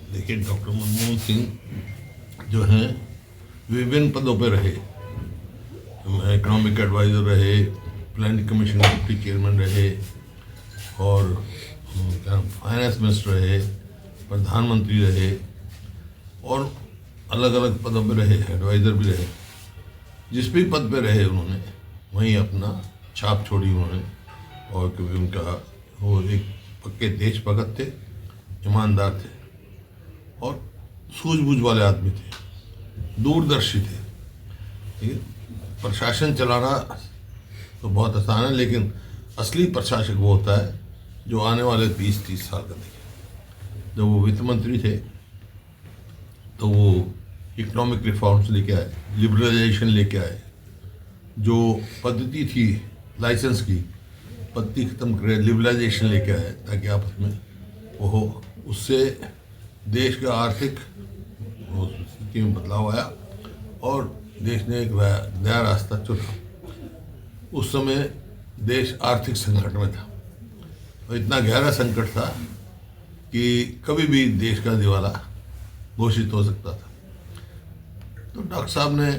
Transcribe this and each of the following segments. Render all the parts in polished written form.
देखिए, डॉक्टर मनमोहन सिंह जो हैं विभिन्न पदों पर रहे। इकोनॉमिक एडवाइज़र रहे, प्लानिंग कमीशन के डिप्टी चेयरमैन रहे, और क्या फाइनेंस मिनिस्टर रहे, प्रधानमंत्री रहे, और अलग अलग पदों पर रहे, एडवाइज़र भी रहे। जिस भी पद पे रहे उन्होंने वहीं अपना छाप छोड़ी उन्होंने। और क्योंकि उनका वो एक पक्के देशभक्त थे, ईमानदार थे और सूझबूझ वाले आदमी थे, दूरदर्शी थे। ठीक है, प्रशासन चलाना तो बहुत आसान है, लेकिन असली प्रशासक वो होता है जो आने वाले 20-30 साल का देखे। जब वो वित्त मंत्री थे तो वो इकोनॉमिक रिफॉर्म्स लेके आए, लिबरलाइजेशन लेके आए। जो पद्धति थी लाइसेंस की पद्धति खत्म करे, लिबरलाइजेशन लेके आए ताकि आपस में वो हो। उससे देश का आर्थिक स्थिति में बदलाव आया और देश ने एक नया रास्ता चुना। उस समय देश आर्थिक संकट में था और इतना गहरा संकट था कि कभी भी देश का दिवाला घोषित हो सकता था। तो डॉक्टर साहब ने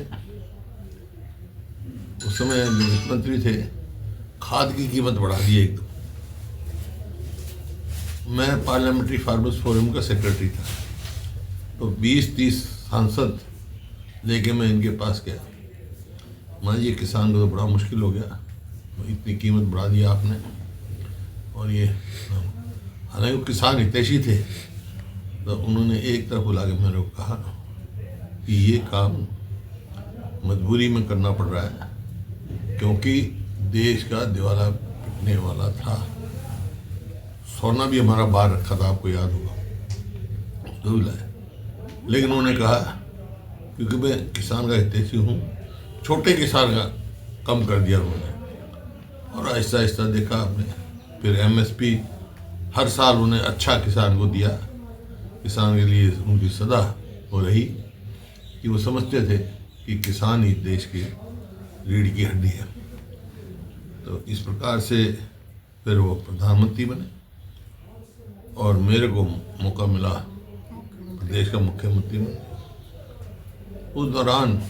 उस समय वित्त मंत्री थे, खाद की कीमत बढ़ा दी एकदम। मैं पार्लियामेंट्री फार्मर्स फोरम का सेक्रेटरी था, तो 20-30 सांसद लेके मैं इनके पास गया। मान ये किसान को तो बड़ा मुश्किल हो गया, इतनी कीमत बढ़ा दी आपने। और ये हालांकि वो किसान हितैषी थे, तो उन्होंने एक तरफ बुला के मेरे को कहा कि ये काम मजबूरी में करना पड़ रहा है क्योंकि देश का दिवाला पिटने वाला था। सोना भी हमारा बाहर रखा था, आपको याद होगा, तो भी लाए। लेकिन उन्होंने कहा क्योंकि मैं किसान का हितैषी हूँ, छोटे किसान का कम कर दिया उन्होंने। और आहिस्ता आहिस्ता देखा आपने, फिर एमएसपी हर साल उन्हें अच्छा किसान को दिया। किसान के लिए उनकी सदा हो रही कि वो समझते थे कि किसान ही देश की रीढ़ की हड्डी है। तो इस प्रकार से फिर वो प्रधानमंत्री बने और मेरे को मौका मिला प्रदेश का मुख्यमंत्री बने। उस दौरान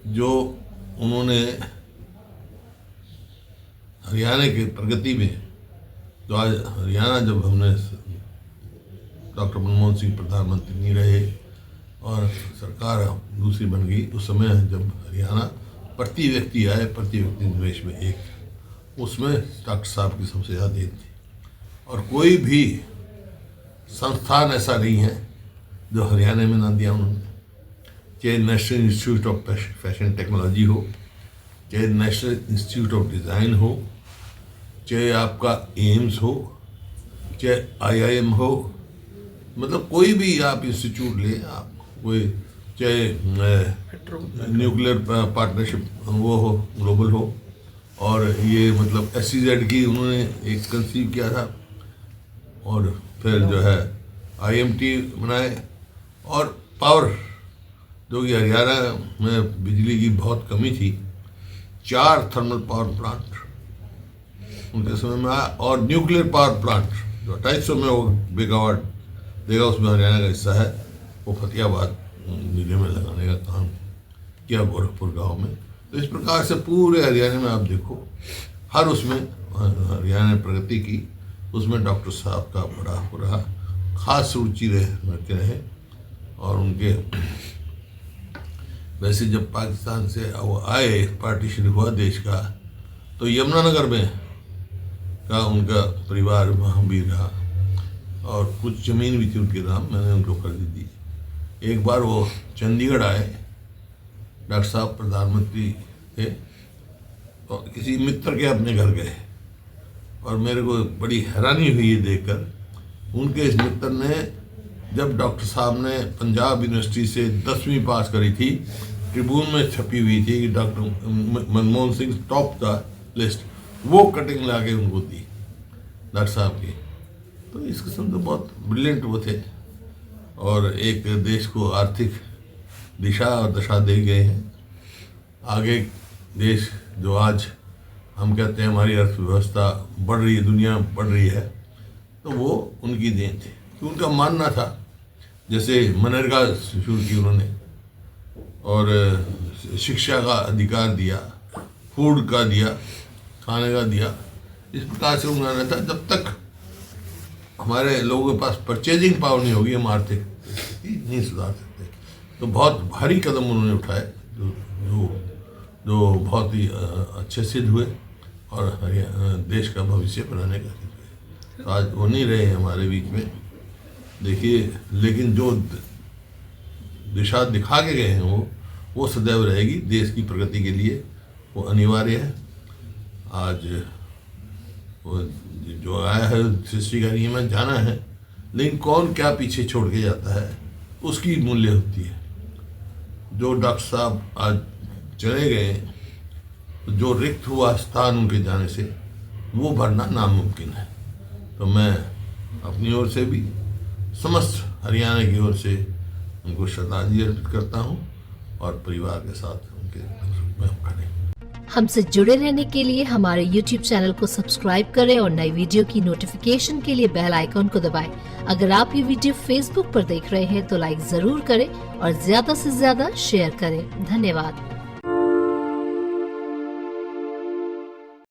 जो उन्होंने हरियाणा की प्रगति में, तो आज हरियाणा जब हमने डॉक्टर मनमोहन सिंह प्रधानमंत्री नहीं रहे और सरकार दूसरी बन गई, उस समय जब हरियाणा प्रति व्यक्ति आय, प्रति व्यक्ति निवेश में एक, उसमें डॉक्टर साहब की सबसे ज़्यादा देन थी। और कोई भी संस्थान ऐसा नहीं है जो हरियाणा में ना दिया उन्होंने। चाहे national institute of fashion technology हो, चाहे नेशनल इंस्टीट्यूट ऑफ डिज़ाइन हो, चाहे आपका एम्स हो, चाहे आईआईएम हो, मतलब कोई भी आप इंस्टीट्यूट ले, आप कोई चाहे न्यूक्लियर पार्टनरशिप वो हो, ग्लोबल हो, और ये मतलब SEZ की उन्होंने एक कंसीव किया था, और फिर जो है IMT बनाए। और पावर, जो कि हरियाणा में बिजली की बहुत कमी थी, 4 थर्मल पावर प्लांट उनके समय में आया। और न्यूक्लियर पावर प्लांट जो 250 में वो मेगावाट देगा, उसमें हरियाणा का हिस्सा है, वो फतेहाबाद जिले में लगाने का काम किया, गोरखपुर गांव में। तो इस प्रकार से पूरे हरियाणा में आप देखो, हर उसमें हरियाणा ने प्रगति की, उसमें डॉक्टर साहब का बड़ा पूरा खास रुचि रहे। और उनके वैसे जब पाकिस्तान से वो आए, पार्टीशन हुआ देश का, तो यमुनानगर में का उनका परिवार वहाँ भी रहा और कुछ ज़मीन भी थी उनके नाम, मैंने उनको खरीदी दी। एक बार वो चंडीगढ़ आए, डॉक्टर साहब प्रधानमंत्री थे, और किसी मित्र के अपने घर गए, और मेरे को बड़ी हैरानी हुई ये देखकर। उनके इस मित्र ने, जब डॉक्टर साहब ने पंजाब यूनिवर्सिटी से 10वीं पास करी थी, ट्रिब्यून में छपी हुई थी कि doctor Manmohan Singh top the list, वो कटिंग ला के उनको दी डॉक्टर साहब की। तो इस किस्म तो बहुत ब्रिलियंट वो थे और एक देश को आर्थिक दिशा और दशा दे गए हैं। आगे देश जो आज हम कहते हैं हमारी अर्थव्यवस्था बढ़ रही है, दुनिया बढ़ रही है, तो वो उनकी देन थी। कि उनका मानना था, जैसे मनरेगा शुरू की उन्होंने और शिक्षा का अधिकार दिया, फूड का दिया, खाने का दिया, इस प्रकार से उन्होंने था जब तक हमारे लोगों के पास परचेजिंग पावर नहीं होगी हम आर्थिक स्थिति नहीं सुधार सकते। तो बहुत भारी कदम उन्होंने उठाए जो बहुत ही अच्छे सिद्ध हुए और देश का भविष्य बनाने का सिद्ध हुए। तो आज वो नहीं रहे हमारे बीच में, देखिए, लेकिन जो दिशा दिखा के गए हैं वो सदैव रहेगी देश की प्रगति के लिए, वो अनिवार्य है। आज वो जो आया है सृष्टि का नियम जाना है, लेकिन कौन क्या पीछे छोड़ के जाता है उसकी मूल्य होती है। जो डॉक्टर साहब आज चले गए, जो रिक्त हुआ स्थान उनके जाने से वो भरना नामुमकिन है। तो मैं अपनी ओर से भी समस्त हरियाणा की ओर से उनको श्रद्धांजलि अर्पित करता हूँ और परिवार के साथ उनके सुख में हम खड़े। हमसे जुड़े रहने के लिए हमारे YouTube चैनल को सब्सक्राइब करें और नई वीडियो की नोटिफिकेशन के लिए बेल आइकॉन को दबाएं। अगर आप ये वीडियो Facebook पर देख रहे हैं तो लाइक जरूर करें और ज्यादा से ज्यादा शेयर करें। धन्यवाद।